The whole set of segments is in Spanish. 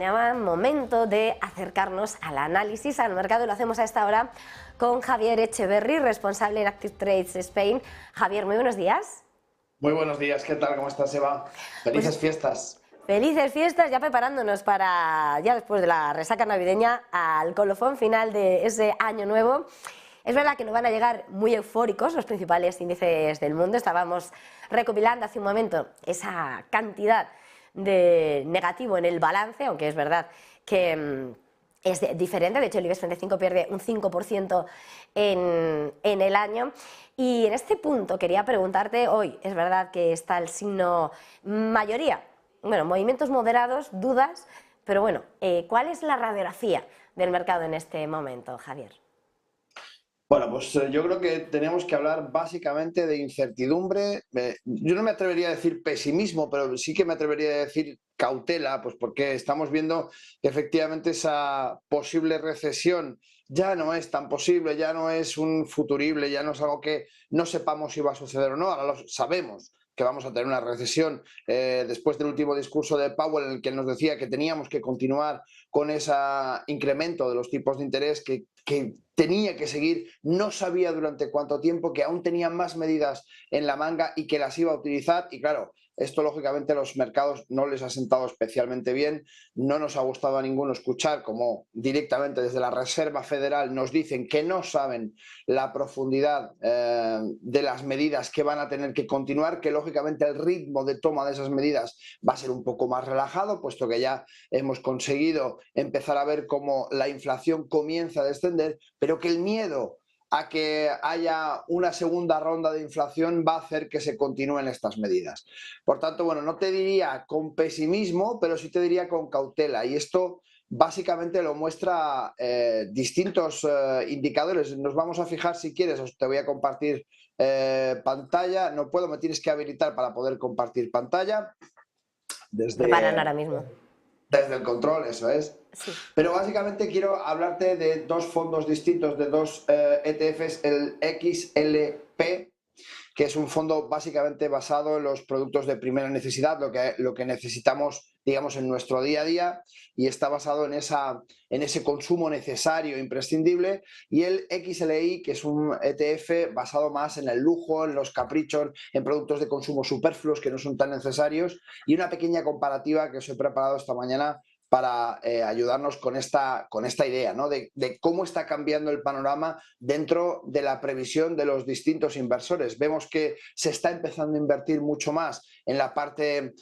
Momento de acercarnos al análisis, al mercado, y lo hacemos a esta hora con Javier Echeverry, responsable en Active Trades Spain. Javier, muy buenos días. Muy buenos días, ¿qué tal? ¿Cómo estás, Eva? Felices fiestas. Felices fiestas, ya preparándonos para, ya después de la resaca navideña, al colofón final de ese año nuevo. Es verdad que nos van a llegar muy eufóricos los principales índices del mundo. Estábamos recopilando hace un momento esa cantidad de negativo en el balance, aunque es verdad que es diferente. De hecho, el IBEX 35 pierde un 5% en el año. Y en este punto quería preguntarte, hoy es verdad que está el signo mayoría, bueno, movimientos moderados, dudas, pero bueno, ¿cuál es la radiografía del mercado en este momento, Javier? Bueno, pues yo creo que tenemos que hablar básicamente de incertidumbre. Yo no me atrevería a decir pesimismo, pero sí que me atrevería a decir cautela, pues porque estamos viendo que efectivamente esa posible recesión ya no es tan posible, ya no es un futurible, ya no es algo que no sepamos si va a suceder o no, ahora lo sabemos que vamos a tener una recesión después del último discurso de Powell en el que nos decía que teníamos que continuar con ese incremento de los tipos de interés que tenía que seguir, no sabía durante cuánto tiempo, que aún tenía más medidas en la manga y que las iba a utilizar. Y claro, esto lógicamente a los mercados no les ha sentado especialmente bien, no nos ha gustado a ninguno escuchar como directamente desde la Reserva Federal nos dicen que no saben la profundidad de las medidas que van a tener que continuar, que lógicamente el ritmo de toma de esas medidas va a ser un poco más relajado, puesto que ya hemos conseguido empezar a ver cómo la inflación comienza a descender, pero que el miedo a que haya una segunda ronda de inflación va a hacer que se continúen estas medidas. Por tanto, bueno, no te diría con pesimismo, pero sí te diría con cautela. Y esto básicamente lo muestra distintos indicadores. Nos vamos a fijar, si quieres, te voy a compartir pantalla. No puedo, me tienes que habilitar para poder compartir pantalla. Preparan ahora mismo. Desde el control, eso es. Sí. Pero básicamente quiero hablarte de dos fondos distintos, de dos ETFs, el XLP, que es un fondo básicamente basado en los productos de primera necesidad, lo que necesitamos, digamos, en nuestro día a día, y está basado en ese consumo necesario, imprescindible, y el XLI, que es un ETF basado más en el lujo, en los caprichos, en productos de consumo superfluos que no son tan necesarios, y una pequeña comparativa que os he preparado esta mañana para ayudarnos con esta idea, ¿no? de cómo está cambiando el panorama dentro de la previsión de los distintos inversores. Vemos que se está empezando a invertir mucho más en la parte,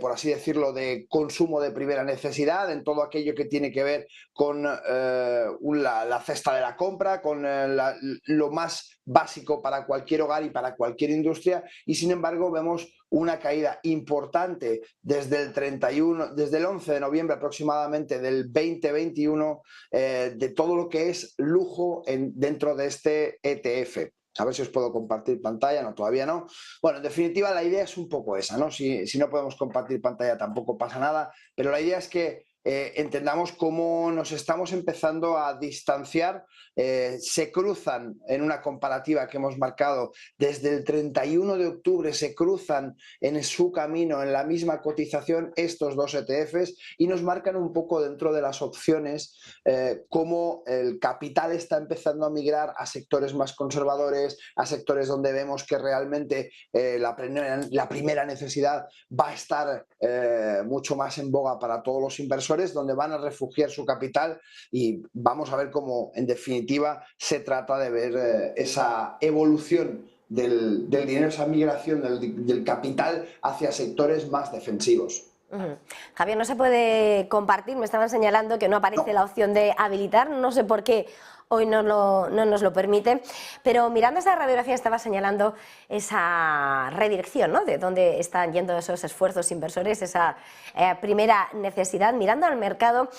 por así decirlo, de consumo de primera necesidad, en todo aquello que tiene que ver con la cesta de la compra, con lo más básico para cualquier hogar y para cualquier industria, y sin embargo vemos una caída importante desde el 11 de noviembre aproximadamente del 2021 de todo lo que es lujo dentro de este ETF. A ver si os puedo compartir pantalla, no, todavía no. Bueno, en definitiva la idea es un poco esa, ¿no? Si no podemos compartir pantalla tampoco pasa nada, pero la idea es que entendamos cómo nos estamos empezando a distanciar, se cruzan en una comparativa que hemos marcado desde el 31 de octubre, se cruzan en su camino, en la misma cotización, estos dos ETFs, y nos marcan un poco dentro de las opciones cómo el capital está empezando a migrar a sectores más conservadores, a sectores donde vemos que realmente la primera necesidad va a estar mucho más en boga para todos los inversores, donde van a refugiar su capital, y vamos a ver cómo en definitiva se trata de ver esa evolución del dinero, esa migración del capital hacia sectores más defensivos. Javier, no se puede compartir, me estaban señalando que no aparece la opción de habilitar, no sé por qué hoy no nos lo permite, pero mirando esa radiografía estaba señalando esa redirección, ¿no? De dónde están yendo esos esfuerzos inversores, esa primera necesidad, mirando al mercado,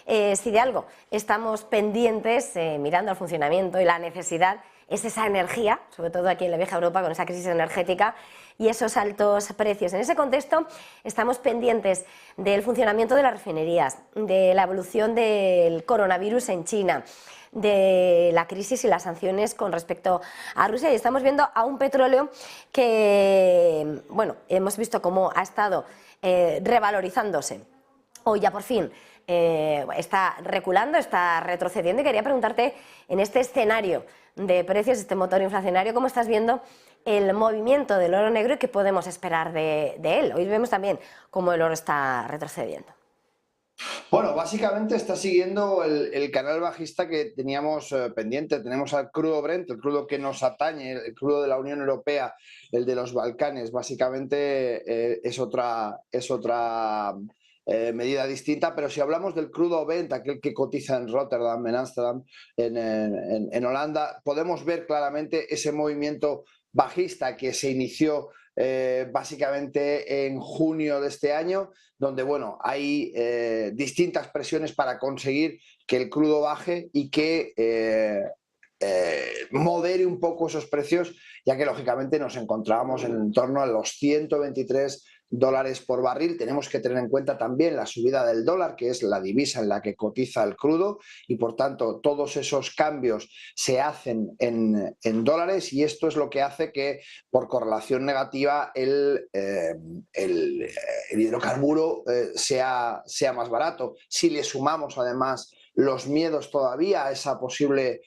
si de algo estamos pendientes, mirando al funcionamiento y la necesidad, es esa energía, sobre todo aquí en la vieja Europa con esa crisis energética y esos altos precios. En ese contexto estamos pendientes del funcionamiento de las refinerías, de la evolución del coronavirus en China, de la crisis y las sanciones con respecto a Rusia, y estamos viendo a un petróleo que, bueno, hemos visto cómo ha estado revalorizándose. Hoy ya por fin está reculando, está retrocediendo, y quería preguntarte, en este escenario de precios, este motor inflacionario, ¿cómo estás viendo el movimiento del oro negro y qué podemos esperar de él? Hoy vemos también cómo el oro está retrocediendo. Bueno, básicamente está siguiendo el canal bajista que teníamos pendiente. Tenemos al crudo Brent, el crudo que nos atañe, el crudo de la Unión Europea, el de los Balcanes. Básicamente es otra medida distinta, pero si hablamos del crudo Brent, aquel que cotiza en Rotterdam, en Ámsterdam, en Holanda, podemos ver claramente ese movimiento bajista que se inició básicamente en junio de este año, donde bueno, hay distintas presiones para conseguir que el crudo baje y que modere un poco esos precios, ya que lógicamente nos encontrábamos en torno a los $123 por barril. Tenemos que tener en cuenta también la subida del dólar, que es la divisa en la que cotiza el crudo, y por tanto todos esos cambios se hacen en dólares, y esto es lo que hace que por correlación negativa el hidrocarburo sea más barato. Si le sumamos además los miedos todavía a esa posible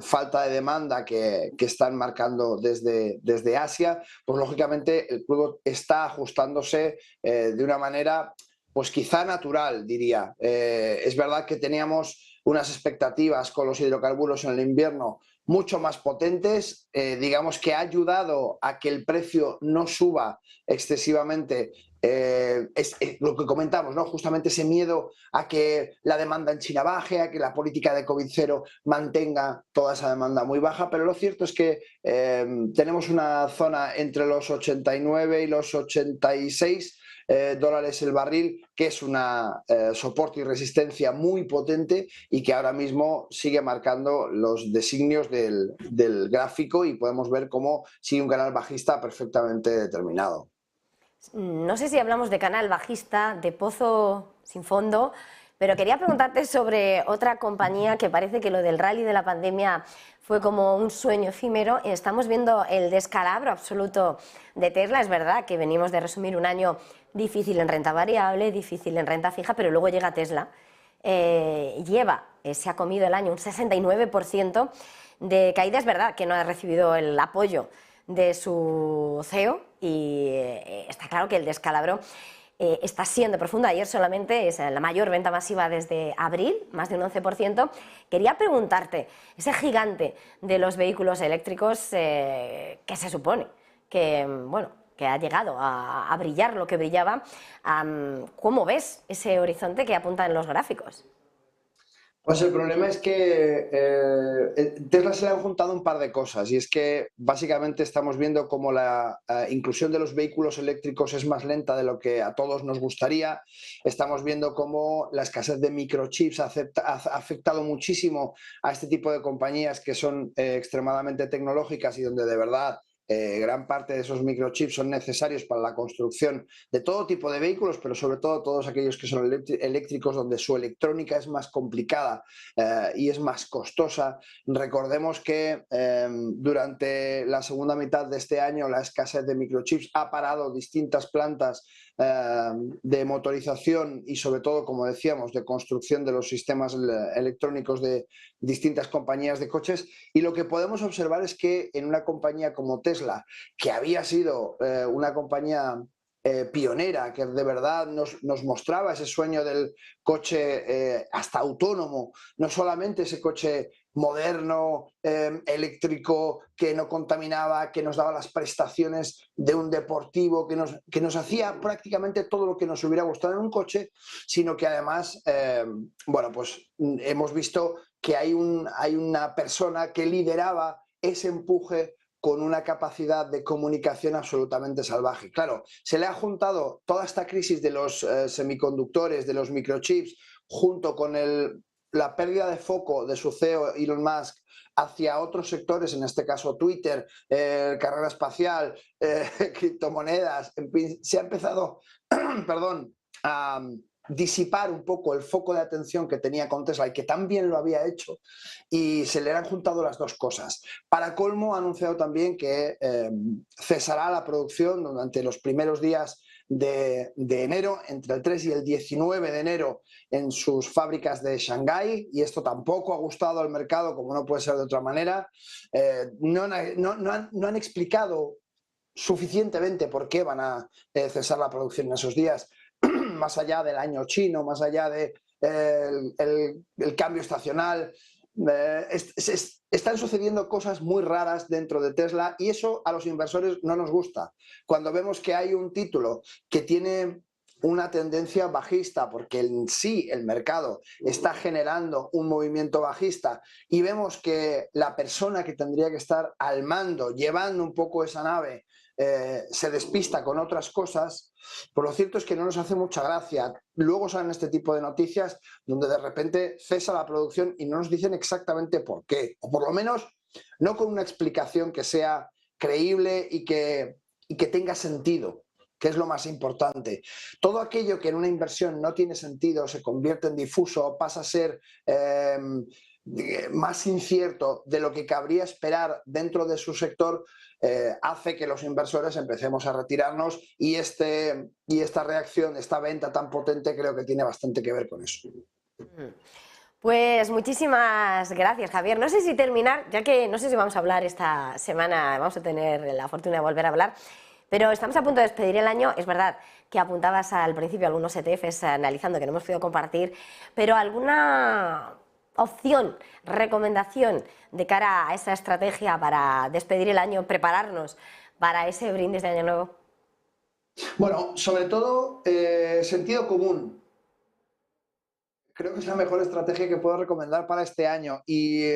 falta de demanda que están marcando desde Asia, pues lógicamente el crudo está ajustándose de una manera pues quizá natural, diría. Es verdad que teníamos unas expectativas con los hidrocarburos en el invierno mucho más potentes, digamos que ha ayudado a que el precio no suba excesivamente. Es lo que comentamos, ¿no? Justamente ese miedo a que la demanda en China baje, a que la política de COVID-0 mantenga toda esa demanda muy baja, pero lo cierto es que tenemos una zona entre los 89 y los 86 dólares el barril, que es una soporte y resistencia muy potente y que ahora mismo sigue marcando los designios del gráfico, y podemos ver cómo sigue un canal bajista perfectamente determinado. No sé si hablamos de canal bajista, de pozo sin fondo, pero quería preguntarte sobre otra compañía que parece que lo del rally de la pandemia fue como un sueño efímero. Estamos viendo el descalabro absoluto de Tesla. Es verdad que venimos de resumir un año difícil en renta variable, difícil en renta fija, pero luego llega Tesla. Se ha comido el año un 69% de caída. Es verdad que no ha recibido el apoyo de su CEO y está claro que el descalabro está siendo profundo. Ayer solamente es la mayor venta masiva desde abril, más de un 11%. Quería preguntarte, ese gigante de los vehículos eléctricos, que se supone que, bueno, que ha llegado a brillar lo que brillaba, ¿cómo ves ese horizonte que apuntan los gráficos? Pues el problema es que Tesla se le han juntado un par de cosas, y es que básicamente estamos viendo como la inclusión de los vehículos eléctricos es más lenta de lo que a todos nos gustaría. Estamos viendo cómo la escasez de microchips ha afectado muchísimo a este tipo de compañías que son extremadamente tecnológicas y donde de verdad gran parte de esos microchips son necesarios para la construcción de todo tipo de vehículos, pero sobre todo todos aquellos que son eléctricos, donde su electrónica es más complicada y es más costosa. Recordemos que durante la segunda mitad de este año la escasez de microchips ha parado distintas plantas de motorización y sobre todo, como decíamos, de construcción de los sistemas electrónicos de distintas compañías de coches, y lo que podemos observar es que en una compañía como Tesla, que había sido una compañía pionera, que de verdad nos mostraba ese sueño del coche hasta autónomo, no solamente ese coche moderno, eléctrico, que no contaminaba, que nos daba las prestaciones de un deportivo, que nos hacía prácticamente todo lo que nos hubiera gustado en un coche, sino que además, bueno, pues hemos visto que hay una persona que lideraba ese empuje con una capacidad de comunicación absolutamente salvaje. Claro, se le ha juntado toda esta crisis de los semiconductores, de los microchips, junto con la pérdida de foco de su CEO Elon Musk hacia otros sectores, en este caso Twitter, carrera espacial, criptomonedas, en fin, se ha empezado perdón, a disipar un poco el foco de atención que tenía con Tesla, y que también lo había hecho, y se le han juntado las dos cosas. Para colmo, ha anunciado también que cesará la producción durante los primeros días de enero, entre el 3 y el 19 de enero, en sus fábricas de Shanghái, y esto tampoco ha gustado al mercado, como no puede ser de otra manera. No han explicado suficientemente por qué van a cesar la producción en esos días, más allá del año chino, más allá de el cambio estacional. Están sucediendo cosas muy raras dentro de Tesla, y eso a los inversores no nos gusta. Cuando vemos que hay un título que tiene una tendencia bajista, porque en sí el mercado está generando un movimiento bajista, y vemos que la persona que tendría que estar al mando, llevando un poco esa nave, se despista con otras cosas, pues lo cierto es que no nos hace mucha gracia. Luego salen este tipo de noticias donde de repente cesa la producción y no nos dicen exactamente por qué, o por lo menos no con una explicación que sea creíble y que tenga sentido, que es lo más importante. Todo aquello que en una inversión no tiene sentido, se convierte en difuso, pasa a ser más incierto de lo que cabría esperar dentro de su sector, hace que los inversores empecemos a retirarnos, y esta reacción, esta venta tan potente, creo que tiene bastante que ver con eso. Pues muchísimas gracias, Javier. No sé si terminar, ya que no sé si vamos a hablar esta semana, vamos a tener la fortuna de volver a hablar, pero estamos a punto de despedir el año. Es verdad que apuntabas al principio algunos ETFs analizando que no hemos podido compartir, pero ¿alguna opción, recomendación de cara a esa estrategia para despedir el año, prepararnos para ese brindis de Año Nuevo? Bueno, sobre todo sentido común. Creo que es la mejor estrategia que puedo recomendar para este año, y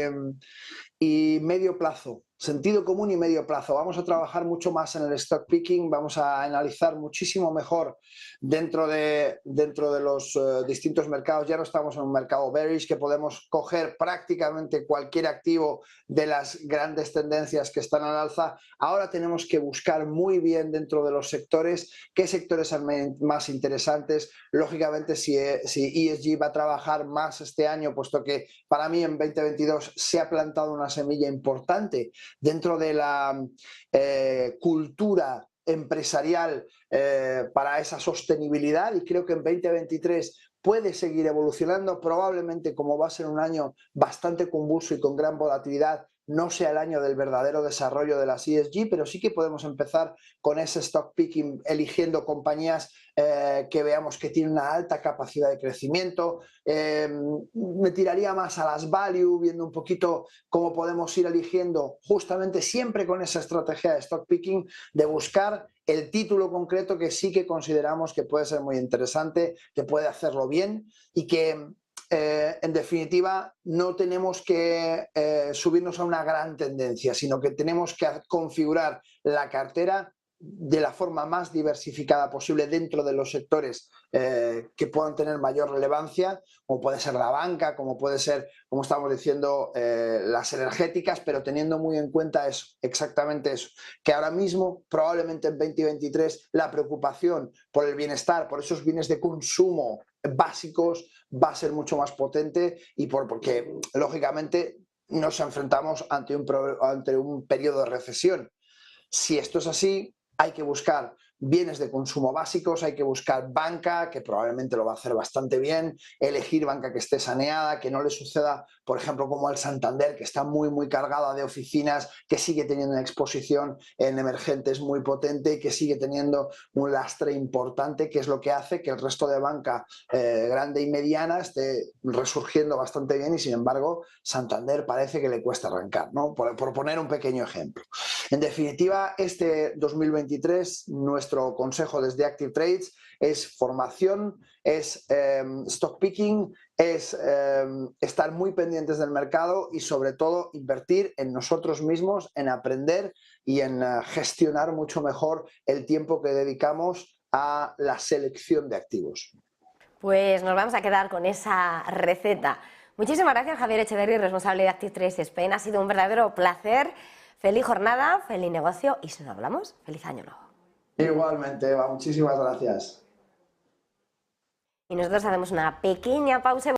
medio plazo, sentido común y medio plazo. Vamos a trabajar mucho más en el stock picking, vamos a analizar muchísimo mejor dentro de los distintos mercados. Ya no estamos en un mercado bearish, que podemos coger prácticamente cualquier activo de las grandes tendencias que están al alza. Ahora tenemos que buscar muy bien dentro de los sectores qué sectores son más interesantes. Lógicamente, si ESG va a trabajar más este año, puesto que para mí en 2022 se ha plantado una semilla importante dentro de la cultura empresarial para esa sostenibilidad, y creo que en 2023 puede seguir evolucionando. Probablemente, como va a ser un año bastante convulso y con gran volatilidad, no sea el año del verdadero desarrollo de las ESG, pero sí que podemos empezar con ese stock picking, eligiendo compañías que veamos que tienen una alta capacidad de crecimiento. Me tiraría más a las value, viendo un poquito cómo podemos ir eligiendo, justamente siempre con esa estrategia de stock picking, de buscar el título concreto que sí que consideramos que puede ser muy interesante, que puede hacerlo bien, y que en definitiva no tenemos que subirnos a una gran tendencia, sino que tenemos que configurar la cartera de la forma más diversificada posible dentro de los sectores que puedan tener mayor relevancia, como puede ser la banca, como puede ser, como estamos diciendo, las energéticas, pero teniendo muy en cuenta eso, exactamente eso, que ahora mismo, probablemente en 2023, la preocupación por el bienestar, por esos bienes de consumo básicos, va a ser mucho más potente, y porque lógicamente nos enfrentamos ante un periodo de recesión. Si esto es así, hay que buscar bienes de consumo básicos, hay que buscar banca, que probablemente lo va a hacer bastante bien, elegir banca que esté saneada, que no le suceda, por ejemplo, como al Santander, que está muy cargada de oficinas, que sigue teniendo una exposición en emergentes muy potente y que sigue teniendo un lastre importante, que es lo que hace que el resto de banca grande y mediana esté resurgiendo bastante bien, y sin embargo Santander parece que le cuesta arrancar, ¿no? Por poner un pequeño ejemplo. En definitiva, este 2023, nuestro consejo desde Active Trades es formación, es stock picking, es estar muy pendientes del mercado, y sobre todo invertir en nosotros mismos, en aprender y en gestionar mucho mejor el tiempo que dedicamos a la selección de activos. Pues nos vamos a quedar con esa receta. Muchísimas gracias, Javier Echeverri, responsable de Active Trades Spain. Ha sido un verdadero placer. Feliz jornada, feliz negocio, y si no hablamos, feliz año nuevo. Igualmente, Eva, muchísimas gracias. Y nosotros hacemos una pequeña pausa.